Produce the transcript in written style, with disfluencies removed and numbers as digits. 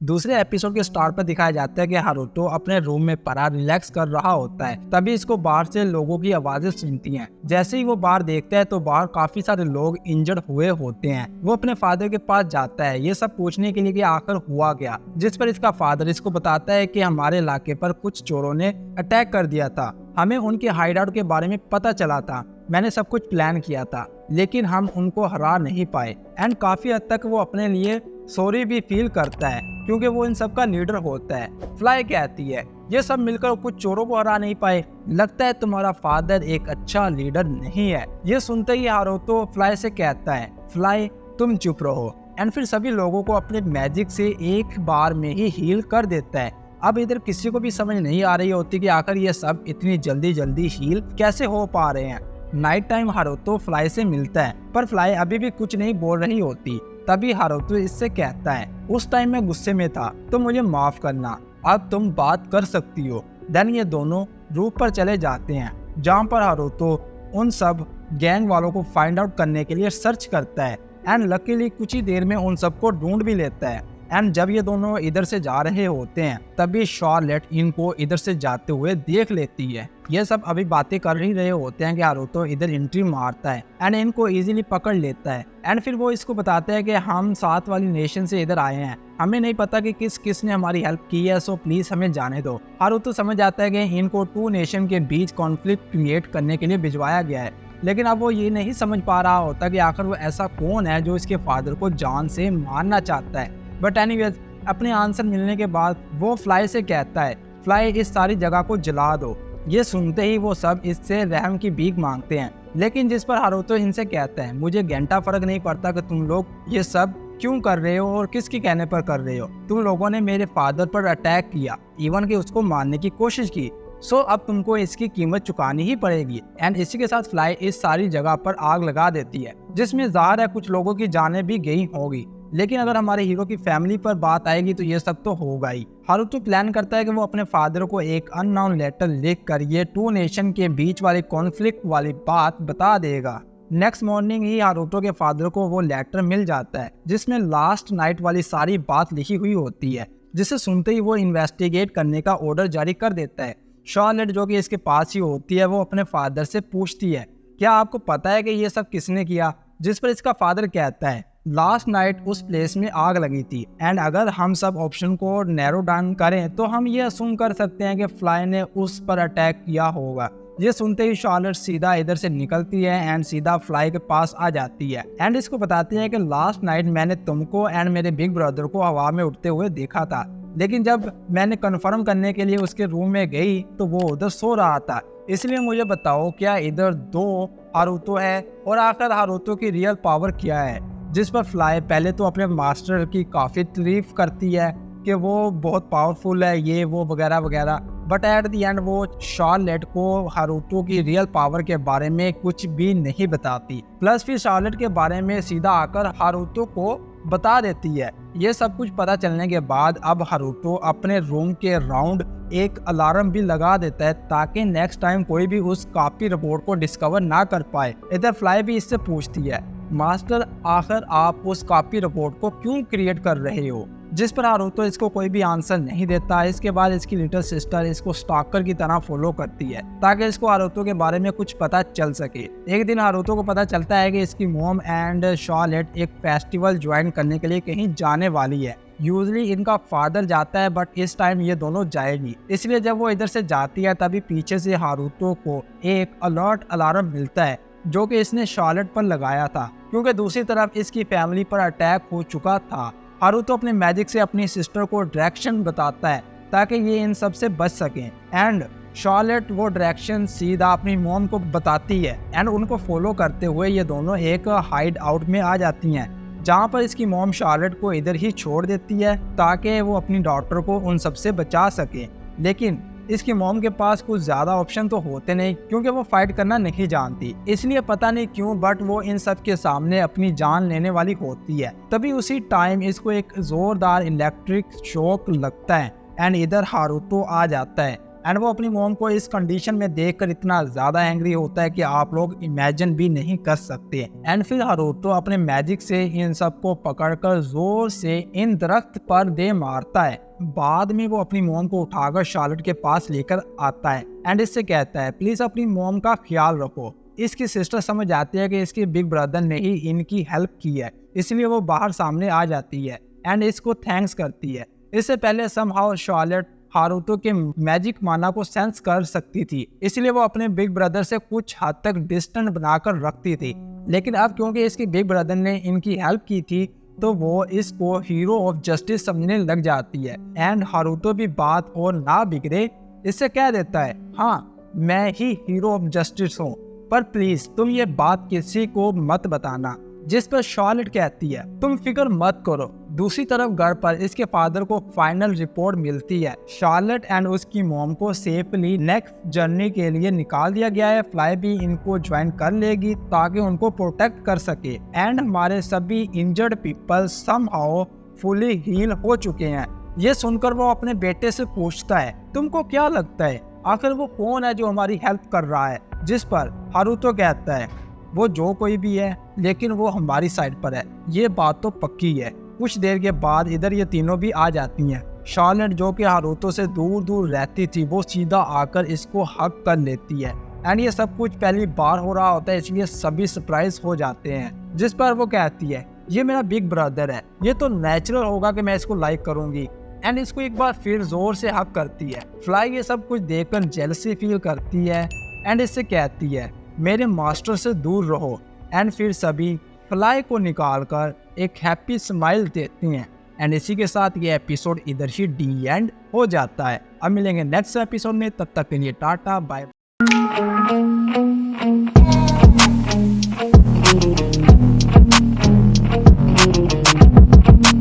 दूसरे एपिसोड के स्टार्ट पर दिखाया जाता है कि हारुतो अपने रूम में पड़ा रिलैक्स कर रहा होता है, तभी इसको बाहर से लोगों की आवाजें सुनती हैं। जैसे ही वो बाहर देखता है तो बाहर काफी सारे लोग इंजर्ड हुए होते हैं। वो अपने फादर के पास जाता है ये सब पूछने के लिए कि आखिर हुआ गया, जिस पर इसका फादर इसको बताता है कि हमारे इलाके पर कुछ चोरों ने अटैक कर दिया था, हमें उनके हाइड आउट के बारे में पता चला था, मैंने सब कुछ प्लान किया था, लेकिन हम उनको हरा नहीं पाए। एंड काफी हद तक वो अपने लिए सॉरी भी फील करता है क्योंकि वो इन सब का लीडर होता है। फ्लाई कहती है ये सब मिलकर कुछ चोरों को हरा नहीं पाए, लगता है तुम्हारा फादर एक अच्छा लीडर नहीं है। ये सुनते ही हारुतो फ्लाई से कहता है फ्लाई तुम चुप रहो, एंड फिर सभी लोगों को अपने मैजिक से एक बार में ही हील कर देता है। अब इधर किसी को भी समझ नहीं आ रही होती कि आखिर ये सब इतनी जल्दी हील कैसे हो पा रहे हैं। नाइट टाइम हारुतो फ्लाई से मिलता है पर फ्लाई अभी भी कुछ नहीं बोल रही होती। तभी हारुतो इससे कहता है उस टाइम मैं गुस्से में था तो मुझे माफ करना, अब तुम बात कर सकती हो। देन ये दोनों रूफ पर चले जाते हैं जहाँ पर हारुतो उन सब गैंग वालों को फाइंड आउट करने के लिए सर्च करता है एंड लकीली कुछ ही देर में उन सबको ढूंढ भी लेता है। एंड जब ये दोनों इधर से जा रहे होते हैं तभी शार्लेट इनको इधर से जाते हुए देख लेती है। ये सब अभी बातें कर ही रहे होते हैं कि हारुतो इधर एंट्री मारता है एंड इनको इजीली पकड़ लेता है। एंड फिर वो इसको बताते हैं कि हम साथ वाली नेशन से इधर आए हैं, हमें नहीं पता कि किस ने हमारी हेल्प की है, सो प्लीज हमें जाने दो। हारुतो समझ आता है कि इनको टू नेशन के बीच कॉन्फ्लिक्ट क्रिएट करने के लिए भिजवाया गया है, लेकिन अब वो ये नहीं समझ पा रहा होता कि आखिर वो ऐसा कौन है जो इसके फादर को जान से मारना चाहता है। बट एनीवेज अपने आंसर मिलने के बाद वो फ्लाई से कहता है फ्लाई इस सारी जगह को जला दो। ये सुनते ही वो सब इससे रहम की भीख मांगते हैं, लेकिन जिस पर हारुतो इनसे कहता है मुझे घंटा फर्क नहीं पड़ता कि तुम लोग ये सब क्यों कर रहे हो और किसके कहने पर कर रहे हो। तुम लोगों ने मेरे फादर पर अटैक किया, इवन कि उसको मारने की कोशिश की, सो अब तुमको इसकी कीमत चुकानी ही पड़ेगी। एंड इसी के साथ फ्लाई इस सारी जगह पर आग लगा देती है, जिसमें ज़ाहिर है कुछ लोगों की जानें भी गई होगी, लेकिन अगर हमारे हीरो की फैमिली पर बात आएगी तो ये सब तो होगा ही। हारुतो प्लान करता है कि वो अपने फादर को एक अननोन लेटर लिख कर ये टू नेशन के बीच वाली कॉन्फ्लिक्ट वाली बात बता देगा। नेक्स्ट मॉर्निंग ही हारुतो के फादर को वो लेटर मिल जाता है जिसमें लास्ट नाइट वाली सारी बात लिखी हुई होती है, जिसे सुनते ही वो इन्वेस्टिगेट करने का ऑर्डर जारी कर देता है। शार्लेट जो कि इसके पास ही होती है वो अपने फादर से पूछती है क्या आपको पता है कि ये सब किसने किया, जिस पर इसका फादर कहता है लास्ट नाइट उस प्लेस में आग लगी थी। एंड अगर हम सब ऑप्शन को नैरो डाउन करें तो हम ये असुम कर सकते हैं कि फ्लाई ने उस पर अटैक किया होगा। ये सुनते ही शार्लेट सीधा इधर से निकलती है एंड सीधा फ्लाई के पास आ जाती है एंड इसको बताती है कि लास्ट नाइट मैंने तुमको एंड मेरे बिग ब्रदर को हवा में उड़ते हुए देखा था, लेकिन जब मैंने कंफर्म करने के लिए उसके रूम में गई तो वो उधर सो रहा था, इसलिए मुझे बताओ क्या इधर दो हारुतो है और आखिर हारुतो की रियल पावर क्या है। जिस पर फ्लाई पहले तो अपने मास्टर की काफ़ी तारीफ करती है कि वो बहुत पावरफुल है ये वो वगैरह वगैरह, बट एट दी एंड वो शार्लेट को हारुतो की रियल पावर के बारे में कुछ भी नहीं बताती। प्लस फिर शार्लेट के बारे में सीधा आकर हारुतो को बता देती है। ये सब कुछ पता चलने के बाद अब हारुतो अपने रूम के राउंड एक अलार्म भी लगा देता है ताकि नेक्स्ट टाइम कोई भी उस कॉपी रिपोर्ट को डिस्कवर ना कर पाए। इधर फ्लाई भी इससे पूछती है मास्टर आखिर आप उस कॉपी रिपोर्ट को क्यों क्रिएट कर रहे हो, जिस पर हारुतो इसको कोई भी आंसर नहीं देता। इसके बाद इसकी लिटिल सिस्टर इसको स्टॉकर की तरह फॉलो करती है ताकि इसको हारुतो के बारे में कुछ पता चल सके। एक दिन हारुतो को पता चलता है कि इसकी मॉम एंड शार्लेट एक फेस्टिवल ज्वाइन करने के लिए कहीं जाने वाली है। यूजुअली इनका फादर जाता है बट इस टाइम ये दोनों जाएगी, इसलिए जब वो इधर से जाती है तभी पीछे से हारुतो को एक अलर्ट अलार्म मिलता है जो कि इसने शार्लेट पर लगाया था, क्योंकि दूसरी तरफ इसकी फैमिली पर अटैक हो चुका था। हारुतो अपने मैजिक से अपनी सिस्टर को डायरेक्शन बताता है ताकि ये इन सब से बच सकें एंड शार्लेट वो डायरेक्शन सीधा अपनी मॉम को बताती है एंड उनको फॉलो करते हुए ये दोनों एक हाइड आउट में आ जाती हैं जहाँ पर इसकी मॉम शार्लेट को इधर ही छोड़ देती है ताकि वो अपनी डॉटर को उन सब से बचा सके। लेकिन इसकी मॉम के पास कुछ ज़्यादा ऑप्शन तो होते नहीं क्योंकि वो फाइट करना नहीं जानती, इसलिए पता नहीं क्यों बट वो इन सब के सामने अपनी जान लेने वाली होती है। तभी उसी टाइम इसको एक ज़ोरदार इलेक्ट्रिक शॉक लगता है एंड इधर हारुतो आ जाता है एंड वो अपनी मॉम को इस कंडीशन में देखकर इतना ज्यादा एंग्री होता है कि आप लोग इमेजिन भी नहीं कर सकते। एंड फिर हारुतो अपने मैजिक से इन सबको पकड़कर जोर से इन दरख्त पर दे मारता है। बाद में वो अपनी मॉम को उठाकर शार्लेट के पास लेकर आता है एंड इससे कहता है प्लीज अपनी मॉम का ख्याल रखो। इसकी सिस्टर समझ आती है कि इसके बिग ब्रदर ने ही इनकी हेल्प की है, इसलिए वो बाहर सामने आ जाती है एंड इसको थैंक्स करती है। इससे पहले समहाउ शार्लेट हारुतो के मैजिक माना को सेंस कर सकती थी, इसलिए वो अपने बिग ब्रदर से कुछ हद तक डिस्टेंस बनाकर रखती थी। लेकिन अब क्योंकि इसके बिग ब्रदर ने इनकी हेल्प की थी तो वो इसको हीरो ऑफ जस्टिस समझने लग जाती है। एंड हारुतो भी बात और ना बिगड़े इससे कह देता है हाँ मैं ही हीरो ऑफ जस्टिस हूँ, पर प्लीज तुम ये बात किसी को मत बताना। जिस पर शार्लेट कहती है तुम फिक्र मत करो। दूसरी तरफ घर पर इसके फादर को फाइनल रिपोर्ट मिलती है, शार्लेट एंड उसकी मॉम को सेफली नेक्स्ट जर्नी के लिए निकाल दिया गया है। फ्लाई भी इनको ज्वाइन कर लेगी ताकि उनको प्रोटेक्ट कर सके। एंड हमारे सभी injured people somehow fully heal हो चुके हैं। ये सुनकर वो अपने बेटे से पूछता है तुमको क्या लगता है आखिर वो कौन है जो हमारी हेल्प कर रहा है? जिस पर हारुतो कहता है वो जो कोई भी है लेकिन वो हमारी साइड पर है, ये बात तो पक्की है। कुछ देर के बाद इधर ये तीनों भी आ जाती हैं। शार्लेट जो कि हारुतो से दूर दूर रहती थी वो सीधा आकर इसको हक कर लेती है एंड ये सब कुछ पहली बार हो रहा होता है इसलिए सभी सरप्राइज हो जाते हैं। जिस पर वो कहती है ये मेरा बिग ब्रदर है, ये तो नेचुरल होगा कि मैं इसको लाइक करूंगी। एंड इसको एक बार फिर जोर से हक करती है। फ्लाई ये सब कुछ देखकर जेलसी फील करती है एंड इससे कहती है मेरे मास्टर से दूर रहो। एंड फिर सभी फ्लाई को निकालकर एक हैप्पी स्माइल देती हैं। एंड इसी के साथ ये एपिसोड इधर ही डी एंड हो जाता है। अब मिलेंगे नेक्स्ट एपिसोड में, तब तक के लिए टाटा बाय।